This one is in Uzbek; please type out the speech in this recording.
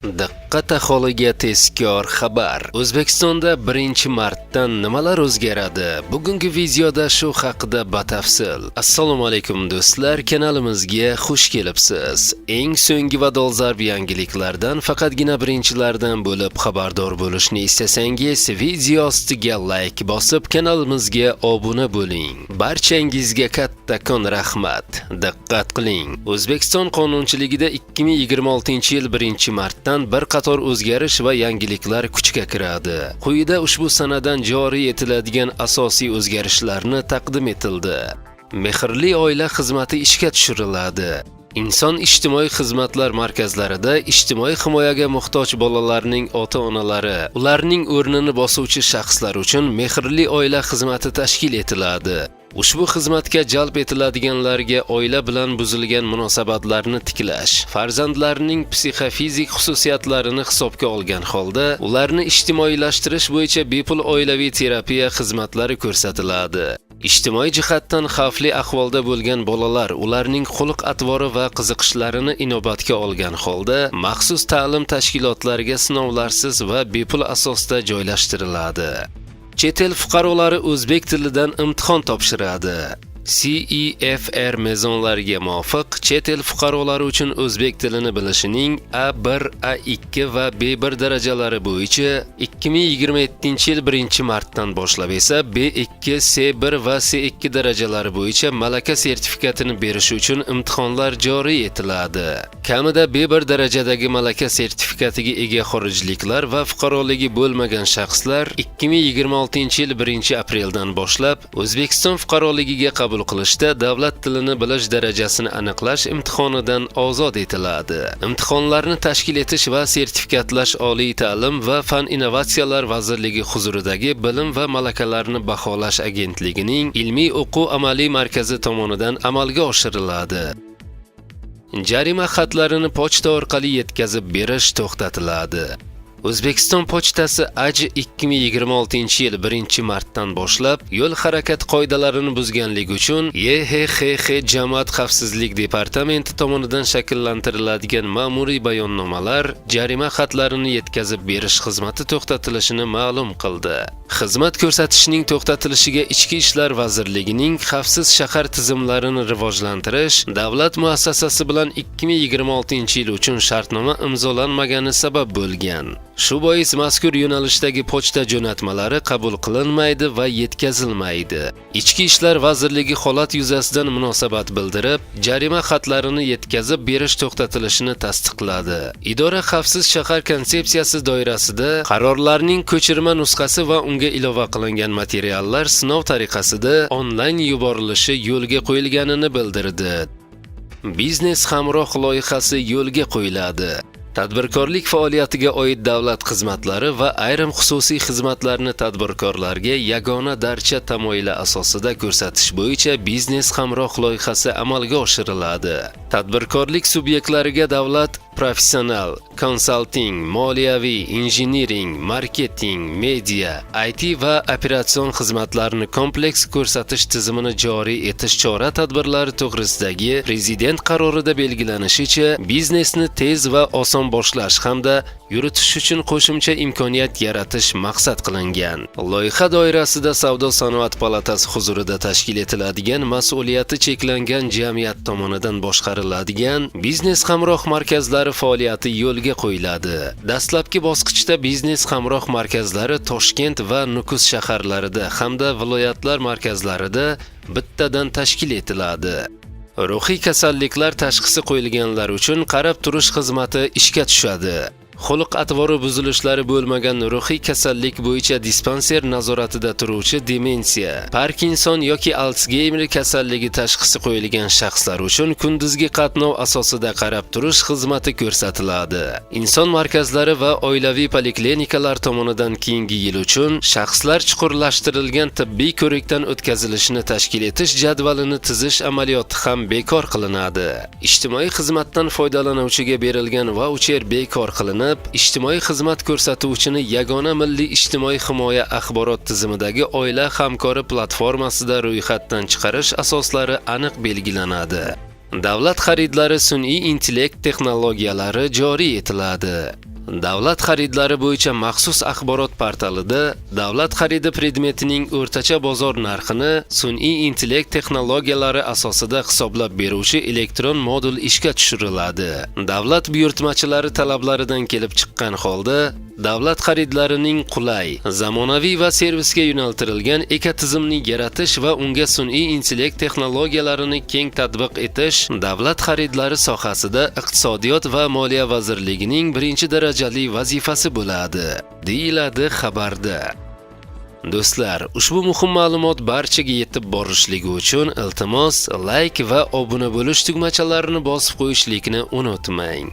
Diqqat aholiga tezkor xabar. O'zbekistonda 1-martdan nimalar o'zgaradi? Bugungi videoda shu haqida batafsil. Assalomu alaykum do'stlar, kanalimizga xush kelibsiz. Eng so'nggi va dolzarb yangiliklardan faqatgina birinchilardan bo'lib xabardor bo'lishni istasangiz, video ostiga like bosib kanalimizga obuna bo'ling. Barchangizga kattakon rahmat. Diqqat qiling. O'zbekiston qonunchiligida 2026-yil 1-martdan bir qator o'zgarish va yangiliklar kuchga kiradi. Quyida ushbu sanadan joriy etiladigan asosiy o'zgarishlarni taqdim etildi. Mehrli oila xizmati ishga tushiriladi. Inson ijtimoiy xizmatlar markazlarida ijtimoiy himoyaga muhtoj bolalarning ota-onalari, ularning o'rnini bosuvchi shaxslar uchun mehrli oila xizmati tashkil etiladi. Ushbu xizmatga jalb etiladiganlarga oila bilan buzilgan munosabatlarni tiklash, farzandlarning psixofizik xususiyatlarini hisobga olgan holda, ularni ijtimoiylashtirish bo'yicha bepul oilaviy terapiya xizmatlari ko'rsatiladi. Ijtimoiy jihatdan xavfli ahvolda bo'lgan bolalar ularning xulq-atvori va qiziqishlarini inobatga olgan holda, maxsus ta'lim tashkilotlariga sinovlarsiz va bepul asosda joylashtiriladi. Chet el fuqarolari o'zbek tilidan imtihon topshiradi. CEFR mezonlariga muvofiq chet el fuqarolari uchun o'zbek tilini bilishning A1, A2 va B1 darajalari bo'yicha 2027-yil 1-martdan boshlab esa B2, C1 va C2 darajalari bo'yicha malaka sertifikatini berish uchun imtihonlar joriy etiladi. Kamida B1 darajadagi malaka sertifikatiga ega xorijliklar va fuqaroligi bo'lmagan shaxslar 2026-yil 1-apreldan boshlab O'zbekiston fuqaroligiga qabul qilishda davlat tilini bilish darajasini aniqlash imtihonidan ozod etiladi. Imtihonlarni tashkil etish va sertifikatlash Oliy ta'lim va fan innovatsiyalar vazirligi huzuridagi Bilim va malakalarni baholash agentligining ilmiy o'quv amaliy markazi tomonidan amalga oshiriladi. Jarima xatlarini pochta orqali yetkazib berish to'xtatiladi. O'zbekiston pochtasi AJ 2026-yil 1-martdan boshlab yo'l harakat qoidalarini buzganlik uchun YHXX Jamoat xavfsizlik departamenti tomonidan shakllantiriladigan ma'muriy bayonnomalar jarima xatlarini yetkazib berish xizmati to'xtatilishini ma'lum qildi. Xizmat ko'rsatishning to'xtatilishiga Ichki ishlar vazirligining xavfsiz shahar tizimlarini rivojlantirish davlat muassasasi bilan 2026-yil uchun shartnoma imzolanmagani sabab bo'lgan. Shu bois mazkur yo'nalishdagi pochta jo'natmalari qabul qilinmaydi va yetkazilmaydi. Ichki ishlar vazirligi holat yuzasidan munosabat bildirib, jarima xatlarini yetkazib berish to'xtatilishini tasdiqladi. Idora xavfsiz shahar konsepsiyasi doirasida qarorlarning ko'chirma nusxasi va unga ilova qilingan materiallar sinov tariqasida onlayn yuborilishi yo'lga qo'yilganini bildirdi. Biznes hamroh loyihasi yo'lga qo'yiladi. Tadbirkorlik faoliyatiga oid davlat xizmatlari va ayrim xususiy xizmatlarni tadbirkorlarga yagona darcha tamoyili asosida ko'rsatish bo'yicha biznes hamroh loyihasi amalga oshiriladi. Tadbirkorlik subyektlariga davlat professional, konsalting, moliyaviy, injiniring, marketing, media, IT va operatsion xizmatlarni kompleks ko'rsatish tizimini joriy etish chora-tadbirlari to'g'risidagi Prezident qarorida belgilanishicha, biznesni tez va oson boshlash hamda yuritish uchun qo'shimcha imkoniyat yaratish maqsad qilingan. Loyiha doirasida Savdo-sanoat palatasi huzurida tashkil etiladigan mas'uliyati cheklangan jamiyat tomonidan boshqariladigan biznes hamroh markazlari faoliyati yo'lga qo'yiladi. Dastlabki bosqichda biznes hamroh markazlari Toshkent va Nukus shaharlarida hamda viloyatlar markazlarida bittadan tashkil etiladi. Ruhiy kasalliklar tashxisi qo'yilganlar uchun qarab turish xizmati ishga tushadi. Xulq-atvori buzilishlari bo'lmagan ruhiy kasallik bo'yicha dispanser nazoratida turuvchi demensiya, Parkinson yoki Altsgeymer kasalligi tashxisi qo'yilgan shaxslar uchun kunduzgi qatnov asosida qarab turish xizmati ko'rsatiladi. Inson markazlari va oilaviy poliklinikalar tomonidan keyingi yil uchun shaxslar chuqurlashtirilgan tibbiy ko'rikdan o'tkazilishini tashkil etish jadvalini tuzish amaliyoti ham bekor qilinadi. Ijtimoiy xizmatdan foydalanuvchiga berilgan vaucher bekor qilinadi. Ijtimoiy xizmat ko'rsatuvchini yagona milliy ijtimoiy himoya axborot tizimidagi oila hamkori platformasida ro'yxatdan chiqarish asoslari aniq belgilanadi. Davlat xaridlari sun'iy intellekt texnologiyalari joriy etiladi. Davlat xaridlari bo'yicha maxsus axborot portalida davlat xaridi predmetining o'rtacha bozor narxini sun'iy intellekt texnologiyalari asosida hisoblab beruvchi elektron modul ishga tushiriladi. Davlat buyurtmachilari talablaridan kelib chiqqan holda davlat xaridlarining qulay, zamonaviy va servisga yo'naltirilgan ekotizimni yaratish va unga sun'iy intellekt texnologiyalarini keng tatbiq etish davlat xaridlari sohasida Iqtisodiyot va Moliya vazirligining birinchi darajali vazifasi bo'ladi, deyiladi xabarda. Do'stlar, ushbu muhim ma'lumot barchaga yetib borishligi uchun iltimos like va obuna bo'lish tugmachalarini bosib qo'yishlikni unutmang.